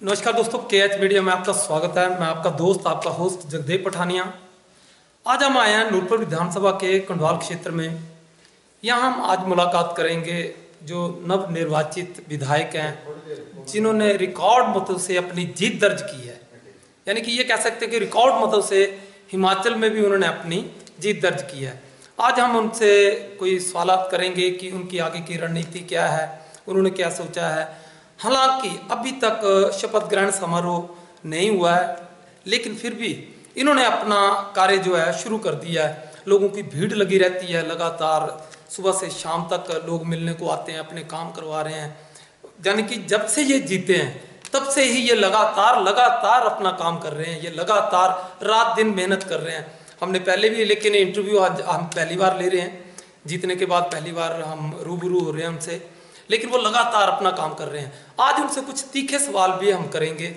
नमस्कार दोस्तों, KH media में आपका स्वागत है। मैं आपका दोस्त, आपका होस्ट जगदेव पठानिया। आज हम आए हैं नूरपुर विधानसभा के कंडवाल क्षेत्र में। यहाँ हम आज मुलाकात करेंगे जो नव निर्वाचित विधायक हैं, जिन्होंने रिकॉर्ड मतों से अपनी जीत दर्ज की है। यानी कि ये कह सकते हैं कि रिकॉर्ड मतों से हिमाचल में भी उन्होंने अपनी जीत दर्ज की है। आज हम उनसे कोई सवालात करेंगे कि उनकी आगे की रणनीति क्या है, उन्होंने क्या सोचा है। हालांकि अभी तक शपथ ग्रहण समारोह नहीं हुआ है, लेकिन फिर भी इन्होंने अपना कार्य जो है शुरू कर दिया है। लोगों की भीड़ लगी रहती है, लगातार सुबह से शाम तक लोग मिलने को आते हैं, अपने काम करवा रहे हैं। यानी कि जब से ये जीते हैं तब से ही ये लगातार अपना काम कर रहे हैं, ये लगातार रात दिन मेहनत कर रहे हैं। हमने पहले भी लेकिन इंटरव्यू आज हम पहली बार ले रहे हैं, जीतने के बाद पहली बार हम रूबरू हो रहे हैं उनसे, लेकिन वो लगातार अपना काम कर रहे हैं। आज उनसे कुछ तीखे सवाल भी हम करेंगे,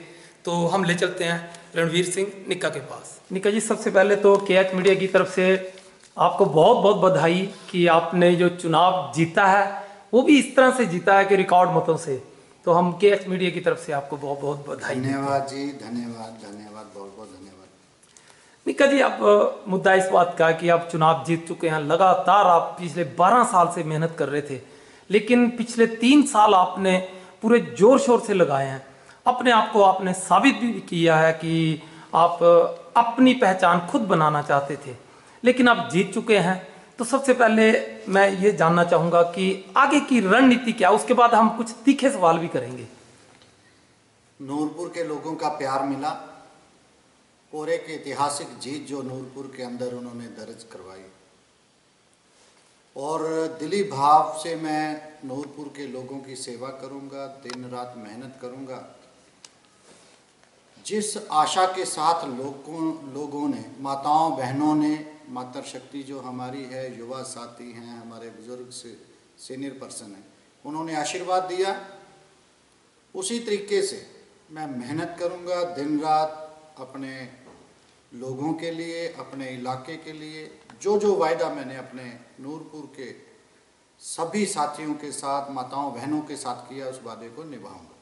तो हम ले चलते हैं रणवीर सिंह निक्का के पास। निक्का जी, सबसे पहले तो KH मीडिया की तरफ से आपको बहुत बहुत बधाई कि आपने जो चुनाव जीता है वो भी इस तरह से जीता है कि रिकॉर्ड मतों से। तो हम KH मीडिया की तरफ से आपको बहुत बहुत बधाई। धन्यवाद जी, धन्यवाद, बहुत बहुत धन्यवाद। निक्का जी, आप मुद्दा इस बात का कि आप चुनाव जीत चुके हैं, लगातार आप पिछले 12 साल से मेहनत कर रहे थे, लेकिन पिछले 3 साल आपने पूरे जोर शोर से लगाए हैं। अपने आप को आपने साबित भी किया है कि आप अपनी पहचान खुद बनाना चाहते थे, लेकिन आप जीत चुके हैं। तो सबसे पहले मैं ये जानना चाहूँगा कि आगे की रणनीति क्या, उसके बाद हम कुछ तीखे सवाल भी करेंगे। नूरपुर के लोगों का प्यार मिला और एक ऐतिहासिक जीत जो नूरपुर के अंदर उन्होंने दर्ज करवाई, और दिली भाव से मैं नूरपुर के लोगों की सेवा करूंगा, दिन रात मेहनत करूंगा। जिस आशा के साथ लोगों ने, माताओं बहनों ने, मातृ शक्ति जो हमारी है, युवा साथी हैं, हमारे बुजुर्ग से सीनियर पर्सन हैं, उन्होंने आशीर्वाद दिया, उसी तरीके से मैं मेहनत करूंगा दिन रात अपने लोगों के लिए, अपने इलाके के लिए। जो वायदा मैंने अपने नूरपुर के सभी साथियों के साथ, माताओं बहनों के साथ किया, उस वादे को निभाऊंगा।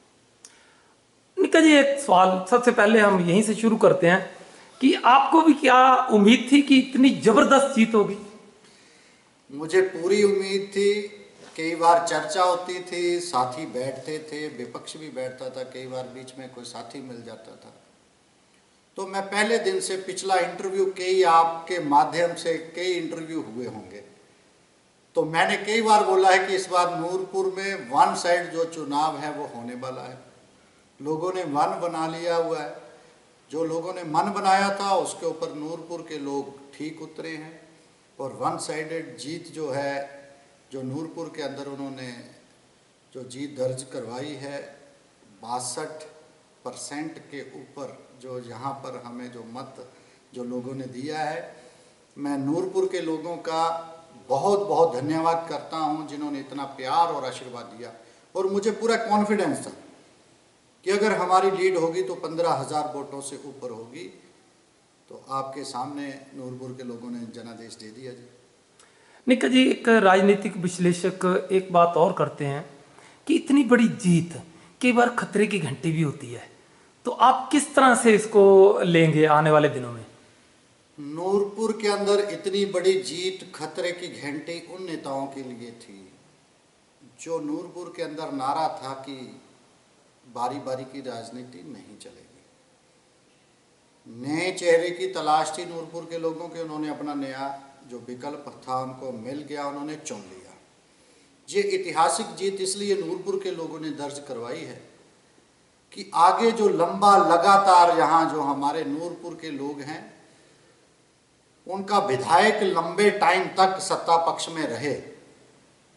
निक्का जी, एक सवाल सबसे पहले हम यहीं से शुरू करते हैं कि आपको भी क्या उम्मीद थी कि इतनी जबरदस्त जीत होगी? मुझे पूरी उम्मीद थी। कई बार चर्चा होती थी, साथी बैठते थे, विपक्ष भी बैठता था, कई बार बीच में कोई साथी मिल जाता था। तो मैं पहले दिन से, पिछला इंटरव्यू कई आपके माध्यम से कई इंटरव्यू हुए होंगे, तो मैंने कई बार बोला है कि इस बार नूरपुर में वन साइड जो चुनाव है वो होने वाला है। लोगों ने मन बना लिया हुआ है। जो लोगों ने मन बनाया था उसके ऊपर नूरपुर के लोग ठीक उतरे हैं, और वन साइडेड जीत जो है, जो नूरपुर के अंदर उन्होंने जो जीत दर्ज करवाई है, 62% के ऊपर, जो यहाँ पर हमें जो मत जो लोगों ने दिया है, मैं नूरपुर के लोगों का बहुत बहुत धन्यवाद करता हूँ, जिन्होंने इतना प्यार और आशीर्वाद दिया। और मुझे पूरा कॉन्फिडेंस था कि अगर हमारी लीड होगी तो 15,000 वोटों से ऊपर होगी। तो आपके सामने नूरपुर के लोगों ने जनादेश दे दिया जी। निक्का जी, एक राजनीतिक विश्लेषक एक बात और करते हैं कि इतनी बड़ी जीत कई बार खतरे की घंटी भी होती है, तो आप किस तरह से इसको लेंगे आने वाले दिनों में? नूरपुर के अंदर इतनी बड़ी जीत खतरे की घंटी उन नेताओं के लिए थी जो नूरपुर के अंदर नारा था कि बारी बारी की राजनीति नहीं चलेगी। नए चेहरे की तलाश थी नूरपुर के लोगों के, उन्होंने अपना नया जो विकल्प था उनको मिल गया, उन्होंने चुन लिया। ये ऐतिहासिक जीत इसलिए नूरपुर के लोगों ने दर्ज करवाई है कि आगे जो लंबा लगातार यहाँ जो हमारे नूरपुर के लोग हैं, उनका विधायक लंबे टाइम तक सत्ता पक्ष में रहे,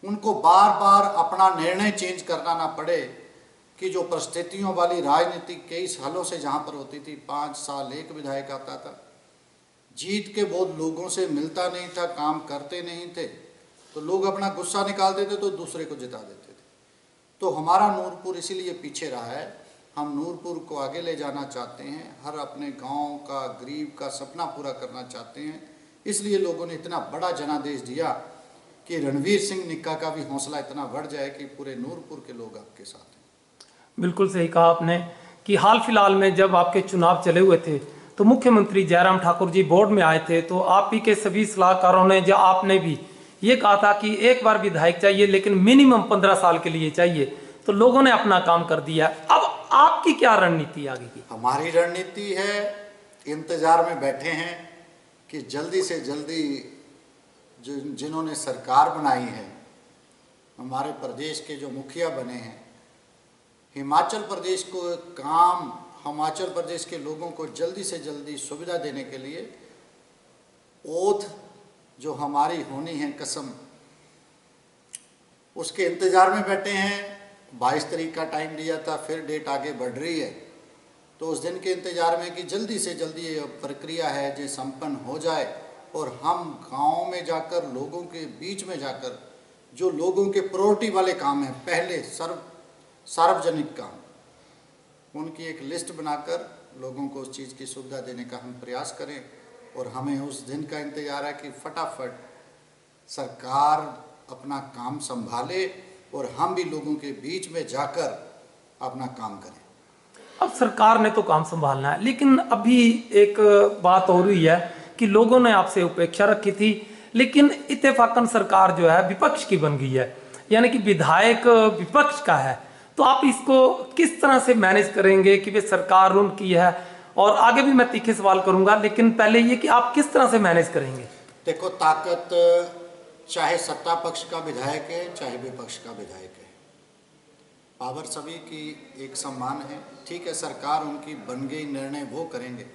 उनको बार बार अपना निर्णय चेंज करना ना पड़े, कि जो परिस्थितियों वाली राजनीति कई सालों से जहाँ पर होती थी, 5 साल एक विधायक आता था, जीत के बहुत लोगों से मिलता नहीं था, काम करते नहीं थे, तो लोग अपना गुस्सा निकालते थे तो दूसरे को जिता देते थे। तो हमारा नूरपुर इसीलिए पीछे रहा है। हम नूरपुर को आगे ले जाना चाहते हैं, हर अपने गांव का, गरीब का सपना पूरा करना चाहते हैं। इसलिए लोगों ने इतना बड़ा जनादेश दिया कि रणवीर सिंह निक्का का भी हौसला इतना बढ़ जाए कि पूरे नूरपुर के लोग आपके साथ हैं। बिल्कुल सही कहा आपने कि हाल फिलहाल में जब आपके चुनाव चले हुए थे तो मुख्यमंत्री जयराम ठाकुर जी बोर्ड में आए थे, तो आप ही के सभी सलाहकारों ने या आपने भी ये कहा था कि एक बार विधायक चाहिए लेकिन मिनिमम 15 साल के लिए चाहिए, तो लोगों ने अपना काम कर दिया। अब आपकी क्या रणनीति आगे की? हमारी रणनीति है, इंतजार में बैठे हैं कि जल्दी से जल्दी जिन्होंने सरकार बनाई है, हमारे प्रदेश के जो मुखिया बने हैं, हिमाचल प्रदेश को काम, हिमाचल प्रदेश के लोगों को जल्दी से जल्दी सुविधा देने के लिए ओथ जो हमारी होनी है, कसम, उसके इंतज़ार में बैठे हैं। 22 तारीख का टाइम दिया था, फिर डेट आगे बढ़ रही है, तो उस दिन के इंतज़ार में कि जल्दी से जल्दी ये प्रक्रिया है जो संपन्न हो जाए और हम गाँव में जाकर, लोगों के बीच में जाकर, जो लोगों के प्रायोरिटी वाले काम हैं, पहले सार्वजनिक काम, उनकी एक लिस्ट बनाकर लोगों को उस चीज़ की सुविधा देने का हम प्रयास करें। और हमें उस दिन का इंतज़ार है कि फटाफट सरकार अपना काम संभाले और हम भी लोगों के बीच में जाकर अपना काम करें। अब सरकार ने तो काम संभालना है, लेकिन अभी एक बात और हुई है कि लोगों ने आपसे उपेक्षा रखी थी, लेकिन इत्तेफाकन सरकार जो है विपक्ष की बन गई है, यानी कि विधायक विपक्ष का है। तो आप इसको किस तरह से मैनेज करेंगे कि वे सरकार उनकी है? और आगे भी मैं तीखे सवाल करूंगा, लेकिन पहले ये कि आप किस तरह से मैनेज करेंगे? देखो, ताकत चाहे सत्ता पक्ष का विधायक है चाहे विपक्ष का विधायक है, पावर सभी की एक समान है। ठीक है, सरकार उनकी बन गई, निर्णय वो करेंगे,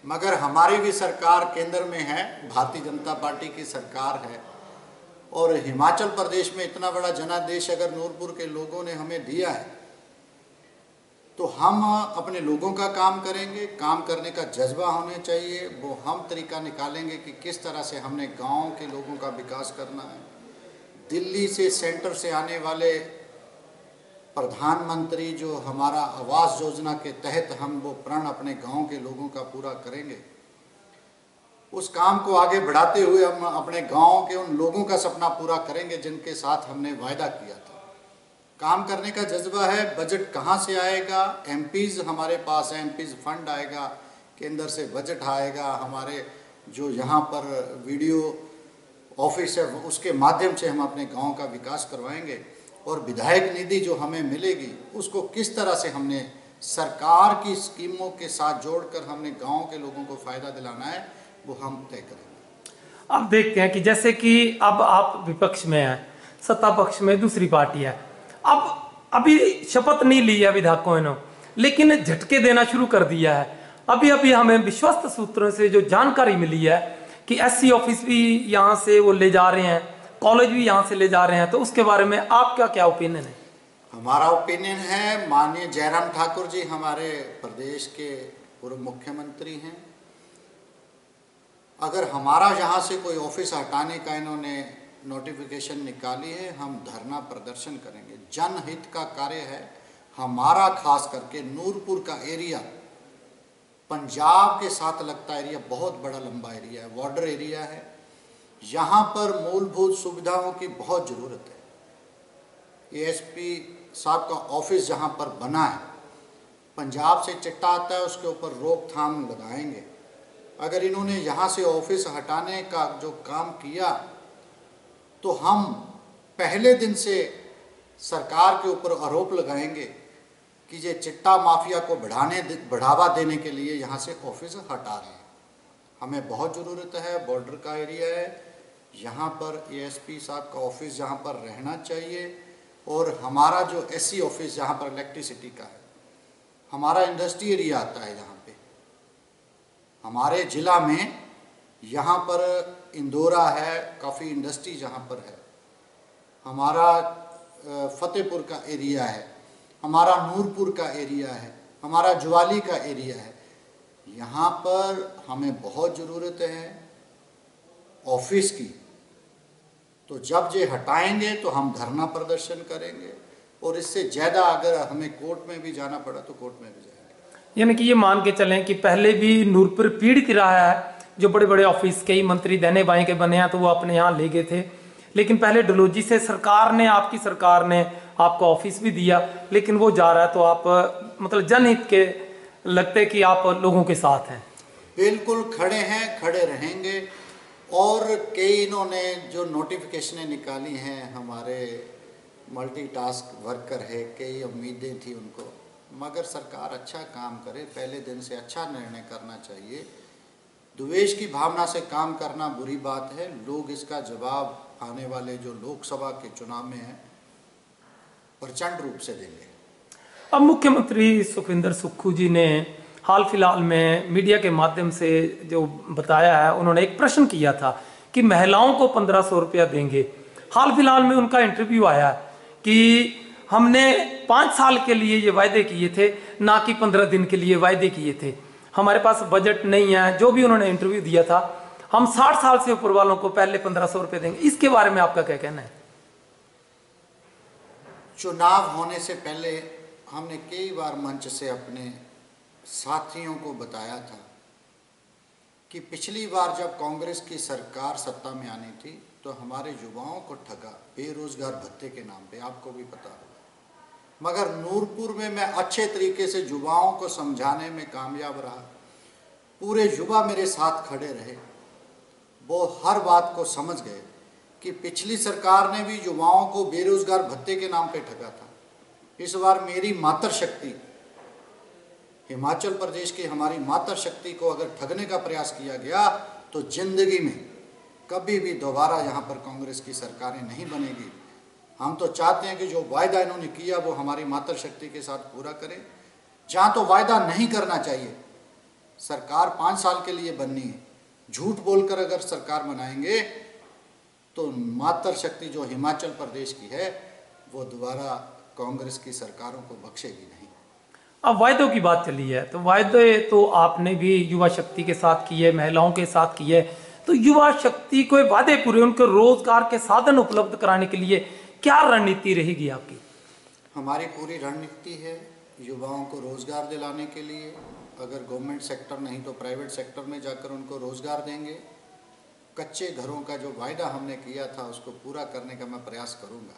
मगर हमारी भी सरकार केंद्र में है, भारतीय जनता पार्टी की सरकार है। और हिमाचल प्रदेश में इतना बड़ा जनादेश अगर नूरपुर के लोगों ने हमें दिया है, तो हम अपने लोगों का काम करेंगे। काम करने का जज्बा होना चाहिए, वो हम तरीका निकालेंगे कि किस तरह से हमने गांव के लोगों का विकास करना है। दिल्ली से, सेंटर से आने वाले प्रधानमंत्री जो हमारा आवास योजना के तहत हम वो प्रण अपने गांव के लोगों का पूरा करेंगे। उस काम को आगे बढ़ाते हुए हम अपने गांव के उन लोगों का सपना पूरा करेंगे जिनके साथ हमने वायदा किया था। काम करने का जज्बा है। बजट कहाँ से आएगा? एमपीज हमारे पास है, एमपीज फंड आएगा, केंद्र से बजट आएगा, हमारे जो यहाँ पर वीडियो ऑफिस है उसके माध्यम से हम अपने गांव का विकास करवाएंगे। और विधायक निधि जो हमें मिलेगी उसको किस तरह से हमने सरकार की स्कीमों के साथ जोड़कर हमने गांव के लोगों को फ़ायदा दिलाना है, वो हम तय करेंगे। अब देखते हैं कि जैसे कि अब आप विपक्ष में हैं, सत्ता पक्ष में दूसरी पार्टी है। अब अभी शपथ नहीं ली है विधायकों ने, लेकिन झटके देना शुरू कर दिया है। अभी अभी हमें विश्वस्त सूत्रों से जो जानकारी मिली है कि एससी ऑफिस भी यहाँ से वो ले जा रहे हैं, कॉलेज भी यहाँ से ले जा रहे हैं, तो उसके बारे में आपका क्या ओपिनियन है? हमारा ओपिनियन है, माननीय जयराम ठाकुर जी हमारे प्रदेश के पूर्व मुख्यमंत्री हैं। अगर हमारा यहाँ से कोई ऑफिस हटाने का इन्होंने नोटिफिकेशन निकाली है, हम धरना प्रदर्शन करेंगे। जनहित का कार्य है हमारा, खास करके नूरपुर का एरिया पंजाब के साथ लगता एरिया, बहुत बड़ा लंबा एरिया है, बॉर्डर एरिया है। यहाँ पर मूलभूत सुविधाओं की बहुत ज़रूरत है। एएसपी साहब का ऑफिस जहाँ पर बना है, पंजाब से चिट्टा आता है, उसके ऊपर रोकथाम लगाएंगे। अगर इन्होंने यहाँ से ऑफिस हटाने का जो काम किया तो हम पहले दिन से सरकार के ऊपर आरोप लगाएंगे कि ये चिट्टा माफिया को बढ़ावा देने के लिए यहाँ से ऑफिस हटा रहे हैं। हमें बहुत ज़रूरत है, बॉर्डर का एरिया है, यहाँ पर एएसपी साहब का ऑफिस जहाँ पर रहना चाहिए। और हमारा जो एससी ऑफिस जहाँ पर इलेक्ट्रिसिटी का है, हमारा इंडस्ट्री एरिया आता है यहाँ पे, हमारे ज़िला में यहाँ पर इंदौरा है, काफ़ी इंडस्ट्री जहाँ पर है, हमारा फतेहपुर का एरिया है, हमारा नूरपुर का एरिया है, हमारा ज्वाली का एरिया है। यहाँ पर हमें बहुत ज़रूरत है ऑफिस की। तो जब ये हटाएंगे तो हम धरना प्रदर्शन करेंगे, और इससे ज़्यादा अगर हमें कोर्ट में भी जाना पड़ा तो कोर्ट में भी जाएंगे। यानी कि ये मान के चलें कि पहले भी नूरपुर पीड़ित रहा है, जो बड़े बड़े ऑफिस कई मंत्री देने बाएं के बने हैं तो वो अपने यहाँ ले गए थे, लेकिन पहले डलहौजी से सरकार ने, आपकी सरकार ने आपका ऑफिस भी दिया, लेकिन वो जा रहा है तो आप मतलब जनहित के लगते कि आप लोगों के साथ हैं। बिल्कुल खड़े हैं, खड़े रहेंगे। और कई इन्होंने जो नोटिफिकेशनें निकाली हैं, हमारे मल्टीटास्क वर्कर है, कई उम्मीदें थी उनको, मगर सरकार अच्छा काम करे, पहले दिन से अच्छा निर्णय करना चाहिए। द्वेष की भावना से काम करना बुरी बात है। लोग इसका जवाब आने वाले जो लोकसभा के चुनाव में है प्रचंड रूप से देंगे। अब मुख्यमंत्री सुखविंदर सुक्खू जी ने हाल फिलहाल में मीडिया के माध्यम से जो बताया है, उन्होंने एक प्रश्न किया था कि महिलाओं को 1500 रुपया देंगे। हाल फिलहाल में उनका इंटरव्यू आया कि हमने 5 साल के लिए ये वायदे किए थे, ना कि 15 दिन के लिए वायदे किए थे, हमारे पास बजट नहीं है, जो भी उन्होंने इंटरव्यू दिया था। हम 60 साल से ऊपर वालों को पहले 1500 रुपये देंगे। इसके बारे में आपका क्या कहना है? चुनाव होने से पहले हमने कई बार मंच से अपने साथियों को बताया था कि पिछली बार जब कांग्रेस की सरकार सत्ता में आनी थी तो हमारे युवाओं को ठगा बेरोजगार भत्ते के नाम पे, आपको भी पता होगा। मगर नूरपुर में मैं अच्छे तरीके से युवाओं को समझाने में कामयाब रहा। पूरे युवा मेरे साथ खड़े रहे, वो हर बात को समझ गए कि पिछली सरकार ने भी युवाओं को बेरोजगार भत्ते के नाम पे ठगा था। इस बार मेरी मातृशक्ति, हिमाचल प्रदेश की हमारी मातृशक्ति को अगर ठगने का प्रयास किया गया तो जिंदगी में कभी भी दोबारा यहाँ पर कांग्रेस की सरकारें नहीं बनेगी। हम तो चाहते हैं कि जो वायदा इन्होंने किया वो हमारी मातृशक्ति के साथ पूरा करें। जहाँ तो वायदा नहीं करना चाहिए, सरकार 5 साल के लिए बननी है, झूठ बोलकर अगर सरकार बनाएंगे तो मातृशक्ति जो हिमाचल प्रदेश की है वो दोबारा कांग्रेस की सरकारों को बख्शेगी नहीं। अब वायदों की बात चली है, तो वायदे तो आपने भी युवा शक्ति के साथ किए, महिलाओं के साथ किए, तो युवा शक्ति को वादे पूरे, उनको रोजगार के साधन उपलब्ध कराने के लिए क्या रणनीति रहेगी आपकी? हमारी पूरी रणनीति है युवाओं को रोजगार दिलाने के लिए। अगर गवर्नमेंट सेक्टर नहीं तो प्राइवेट सेक्टर में जाकर उनको रोजगार देंगे। कच्चे घरों का जो वायदा हमने किया था उसको पूरा करने का मैं प्रयास करूंगा।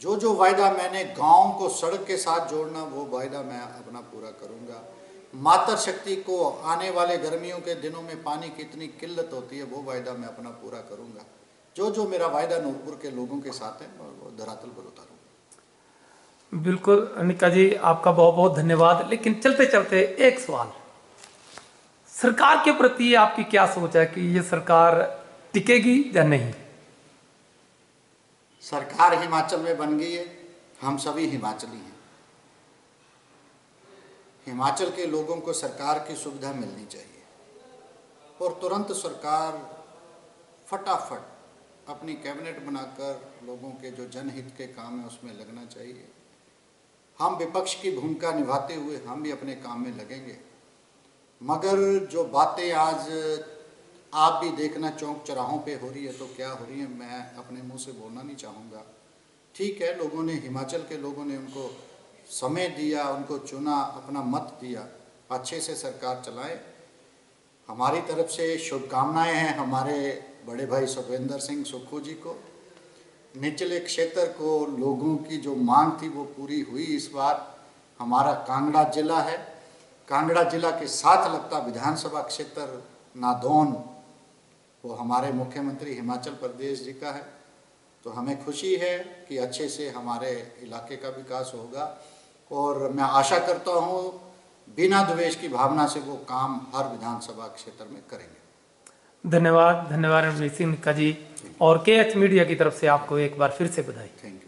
जो वायदा मैंने गांव को सड़क के साथ जोड़ना, वो वायदा मैं अपना पूरा करूंगा। मातृशक्ति को आने वाले गर्मियों के दिनों में पानी की इतनी किल्लत होती है, वो वायदा मैं अपना पूरा करूंगा। जो मेरा वायदा नूरपुर के लोगों के साथ है वो धरातल पर उतारूंगा। बिल्कुल अनिका जी, आपका बहुत बहुत धन्यवाद। लेकिन चलते चलते एक सवाल, सरकार के प्रति आपकी क्या सोच है कि ये सरकार टिकेगी या नहीं? सरकार हिमाचल में बन गई है, हम सभी हिमाचली हैं। हिमाचल के लोगों को सरकार की सुविधा मिलनी चाहिए और तुरंत सरकार फटाफट अपनी कैबिनेट बनाकर लोगों के जो जनहित के काम है उसमें लगना चाहिए। हम विपक्ष की भूमिका निभाते हुए हम भी अपने काम में लगेंगे। मगर जो बातें आज आप भी देखना चौक चौराहों पे हो रही है तो क्या हो रही है, मैं अपने मुंह से बोलना नहीं चाहूँगा। ठीक है, लोगों ने, हिमाचल के लोगों ने उनको समय दिया, उनको चुना, अपना मत दिया, अच्छे से सरकार चलाए। हमारी तरफ से शुभकामनाएं हैं हमारे बड़े भाई सुखविंदर सिंह सुक्खू जी को। निचले क्षेत्र को लोगों की जो मांग थी वो पूरी हुई। इस बार हमारा कांगड़ा जिला है, कांगड़ा जिला के साथ लगता विधानसभा क्षेत्र नादौन वो हमारे मुख्यमंत्री हिमाचल प्रदेश जी का है। तो हमें खुशी है कि अच्छे से हमारे इलाके का विकास होगा और मैं आशा करता हूँ बिना द्वेष की भावना से वो काम हर विधानसभा क्षेत्र में करेंगे। धन्यवाद, धन्यवाद रणवीर सिंह का जी, और KH मीडिया की तरफ से आपको एक बार फिर से बधाई। Thank you.